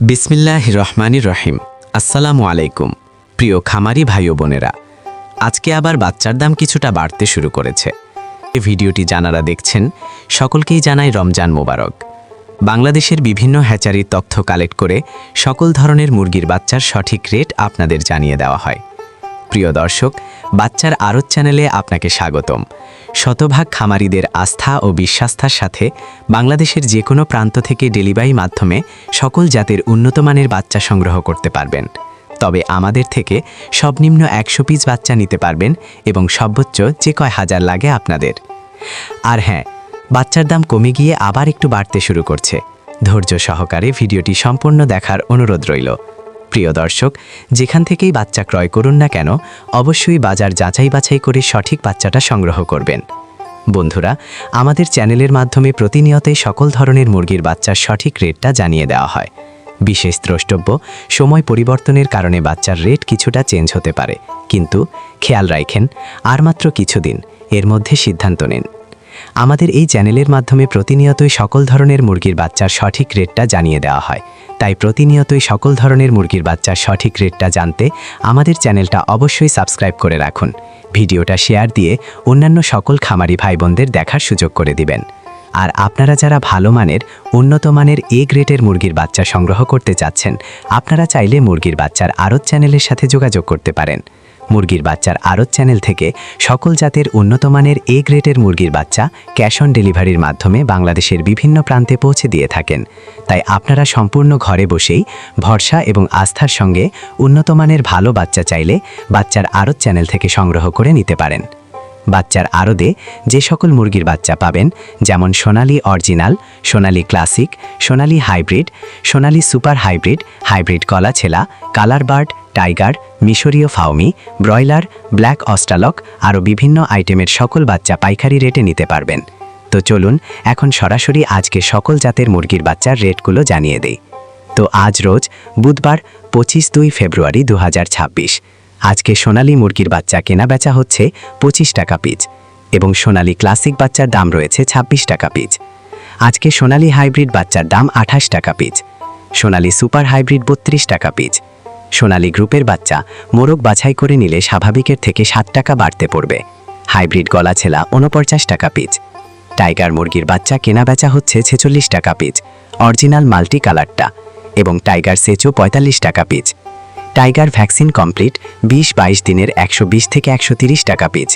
বিসমিল্লাহির রহমানির রহিম। আসসালামু আলাইকুম প্রিয় খামারি ভাই ও বোনেরা, আজকে আবার বাচ্চার দাম কিছুটা বাড়তে শুরু করেছে। এই ভিডিওটি যারা দেখছেন সকলকেই জানাই রমজান মোবারক। বাংলাদেশের বিভিন্ন হ্যাচারির তথ্য কালেক্ট করে সকল ধরনের মুরগির বাচ্চার সঠিক রেট আপনাদের জানিয়ে দেওয়া হয়। প্রিয় দর্শক, বাচ্চার আড়ত চ্যানেলে আপনাকে স্বাগতম। শতভাগ খামারিদের আস্থা ও বিশ্বাস্থার সাথে বাংলাদেশের যে কোনো প্রান্ত থেকে ডেলিভারি মাধ্যমে সকল জাতের উন্নতমানের বাচ্চা সংগ্রহ করতে পারবেন। তবে আমাদের থেকে সর্বনিম্ন 100 পিস বাচ্চা নিতে পারবেন এবং সর্বোচ্চ যে কয় হাজার লাগে আপনাদের। আর হ্যাঁ, বাচ্চার দাম কমে গিয়ে আবার একটু বাড়তে শুরু করছে। ধৈর্য সহকারে ভিডিওটি সম্পূর্ণ দেখার অনুরোধ রইল। প্রিয় দর্শক, যেখান থেকেই বাচ্চা ক্রয় করুন না কেন, অবশ্যই বাজার যাচাই বাছাই করে সঠিক বাচ্চাটা সংগ্রহ করবেন। বন্ধুরা, আমাদের চ্যানেলের মাধ্যমে প্রতিনিয়তই সকল ধরনের মুরগির বাচ্চার সঠিক রেটটা জানিয়ে দেওয়া হয়। বিশেষ দ্রষ্টব্য, সময় পরিবর্তনের কারণে বাচ্চার রেট কিছুটা চেঞ্জ হতে পারে, কিন্তু খেয়াল রাখেন আর মাত্র কিছুদিন, এর মধ্যে সিদ্ধান্ত নিন। আমাদের এই চ্যানেলের মাধ্যমে প্রতিনিয়তই সকল ধরনের মুরগির বাচ্চার সঠিক রেটটা জানিয়ে দেওয়া হয়। তাই প্রতিনিয়তই সকল ধরনের মুরগির বাচ্চার সঠিক রেটটা জানতে আমাদের চ্যানেলটা অবশ্যই সাবস্ক্রাইব করে রাখুন। ভিডিওটা শেয়ার দিয়ে অন্যান্য সকল খামারি ভাই বোনদের দেখার সুযোগ করে দিবেন। আর আপনারা যারা ভালো মানের উন্নত মানের এ গ্রেডের মুরগির বাচ্চা সংগ্রহ করতে চাচ্ছেন, আপনারা চাইলে মুরগির বাচ্চার আড়ত চ্যানেলের সাথে যোগাযোগ করতে পারেন। মুরগির বাচ্চার আড়ত চ্যানেল থেকে সকল জাতের উন্নতমানের এ গ্রেডের মুরগির বাচ্চা ক্যাশ অন ডেলিভারির মাধ্যমে বাংলাদেশের বিভিন্ন প্রান্তে পৌঁছে দিয়ে থাকেন। তাই আপনারা সম্পূর্ণ ঘরে বসেই ভরসা এবং আস্থার সঙ্গে উন্নতমানের ভালো বাচ্চা চাইলে বাচ্চার আড়ত চ্যানেল থেকে সংগ্রহ করে নিতে পারেন। বাচ্চার আড়তে যে সকল মুরগির বাচ্চা পাবেন, যেমন Sonali original, Sonali classic, Sonali hybrid, Sonali super hybrid, hybrid গলাছেলা, কালার বার্ড, টাইগার, মিশরীয় ফাউমি, ব্রয়লার, ব্ল্যাক অস্ট্রালক আরও বিভিন্ন আইটেমের সকল বাচ্চা পাইকারি রেটে নিতে পারবেন। তো চলুন এখন সরাসরি আজকে সকল জাতের মুরগির বাচ্চার রেটগুলো জানিয়ে দেই। তো আজ রোজ বুধবার 25 ফেব্রুয়ারি 2026। আজকে সোনালী মুরগির বাচ্চা কেনা বেচা হচ্ছে 25 টাকা পিস এবং সোনালী ক্লাসিক বাচ্চার দাম রয়েছে 26 টাকা পিস। আজকে সোনালী হাইব্রিড বাচ্চার দাম 28 টাকা পিস, সোনালী সুপার হাইব্রিড 32 টাকা পিস। সোনালী গ্রুপের বাচ্চা মোরগ বাছাই করে নিলে স্বাভাবিকের থেকে 7 টাকা বাড়তে পড়বে। হাইব্রিড গলাছেলা 49 টাকা পিস। টাইগার মুরগির বাচ্চা কেনা বেচা হচ্ছে 46 টাকা পিস, অরিজিনাল মাল্টি কালারটা, এবং টাইগার সেচও 45 টাকা পিস। টাইগার ভ্যাকসিন কমপ্লিট 20-22 দিনের 120 থেকে 130 টাকা পিস।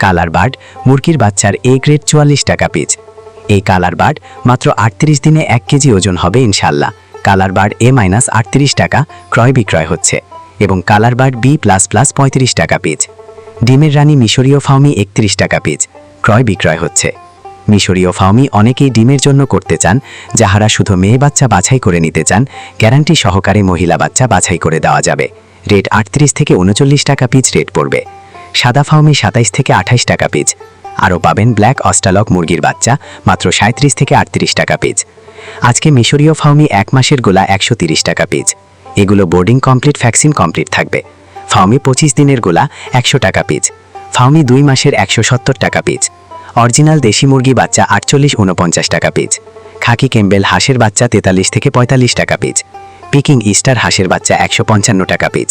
কালার বার্ড মুরগির বাচ্চার এ গ্রেড 44 টাকা পিস। এই কালার বার্ড মাত্র 38 দিনে 1 কেজি ওজন হবে ইনশাল্লাহ। কালার বার্ড A-38 টাকা ক্রয় বিক্রয় হচ্ছে এবং কালার বার্ড B++ 35 টাকা পিস। ডিমের রানী মিশরীয় ফাউমি 31 টাকা পিস ক্রয় বিক্রয় হচ্ছে। মিশরীয় ফাউমি অনেকেই ডিমের জন্য করতে চান, যাহারা শুধু মেয়ে বাচ্চা বাছাই করে নিতে চান, গ্যারান্টি সহকারে মহিলা বাচ্চা বাছাই করে দেওয়া যাবে। রেট 38 থেকে 39 টাকা পিস রেট পড়বে। সাদা ফাউমি 27 থেকে 28 টাকা পিস। আরও পাবেন ব্ল্যাক অস্ট্রালক মুরগির বাচ্চা মাত্র 37 থেকে 38 টাকা পিস। আজকে মিশরীয় ফাউমি 1 মাসের গোলা 130 টাকা পিস। এগুলো বোর্ডিং কমপ্লিট, ভ্যাকসিন কমপ্লিট থাকবে। ফাউমি 25 দিনের গোলা 100 টাকা পিস। ফাউমি 2 মাসের 170 টাকা পিস। অরিজিনাল দেশি মুরগি বাচ্চা 48-49 টাকা পিস। খাকি কেম্বেল হাঁসের বাচ্চা 43 থেকে 45 টাকা পিস। পিকিং ইস্টার হাঁসের বাচ্চা 155 টাকা পিস।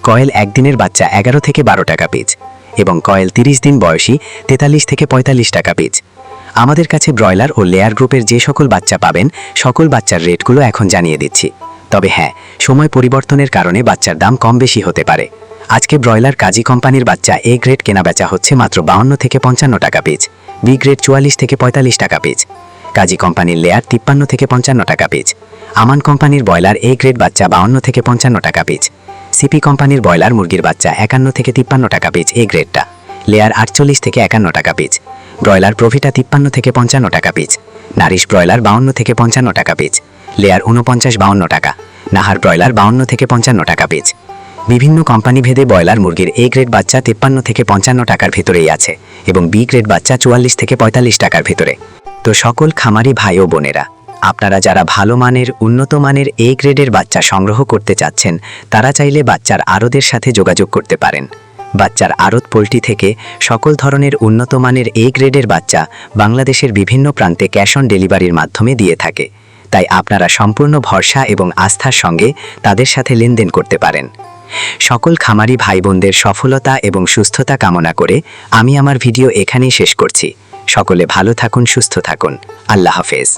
কয়েল একদিনের বাচ্চা 11 থেকে 12 টাকা পিস এবং কয়েল 30 দিন বয়সী 43 থেকে 45 টাকা পিস। আমাদের কাছে ব্রয়লার ও লেয়ার গ্রুপের যে সকল বাচ্চা পাবেন, সকল বাচ্চার রেটগুলো এখন জানিয়ে দিচ্ছি। তবে হ্যাঁ, সময় পরিবর্তনের কারণে বাচ্চার দাম কম বেশি হতে পারে। আজকে ব্রয়লার কাজী কোম্পানির বাচ্চা এ গ্রেড কেনা বেচা হচ্ছে মাত্র 52 থেকে 55 টাকা পিস, বি গ্রেড 44 থেকে 45 টাকা পিস। কাজী কোম্পানির লেয়ার 53 থেকে 55 টাকা পিস। আমান কোম্পানির ব্রয়লার এ গ্রেড বাচ্চা 52 থেকে 55 টাকা পিস। সিপি কোম্পানির ব্রয়লার মুরগির বাচ্চা 51 থেকে 53 টাকা পিস এ গ্রেডটা। লেয়ার 48 থেকে 51 টাকা পিস। ব্রয়লার প্রভিটা 53 থেকে 55 টাকা পিস। নারিশ ব্রয়লার 52 থেকে 55 টাকা পিস। লেয়ার 49-52 টাকা। নাহার ব্রয়লার 52 থেকে 55 টাকা পিস। বিভিন্ন কোম্পানি ভেদে ব্রয়লার মুরগির এ গ্রেড বাচ্চা 53 থেকে 55 টাকার ভেতরেই আছে এবং বি গ্রেড বাচ্চা 44 থেকে 45 টাকার ভেতরে। তো সকল খামারি ভাই ও বোনেরা, আপনারা যারা ভালো মানের উন্নত মানের এ গ্রেডের বাচ্চা সংগ্রহ করতে চাচ্ছেন, তারা চাইলে বাচ্চার আড়তের সাথে যোগাযোগ করতে পারেন। বাচ্চার আড়ত পোল্ট্রি থেকে সকল ধরনের উন্নত মানের এ গ্রেডের বাচ্চা বাংলাদেশের বিভিন্ন প্রান্তে ক্যাশ অন ডেলিভারির মাধ্যমে দিয়ে থাকে। তাই আপনারা সম্পূর্ণ ভরসা এবং আস্থার সঙ্গে তাদের সাথে লেনদেন করতে পারেন। সকল খামারি ভাই বোনদের সফলতা এবং সুস্থতা কামনা করে আমি আমার ভিডিও এখানেই শেষ করছি। সকলে ভালো থাকুন, সুস্থ থাকুন। আল্লাহ হাফেজ।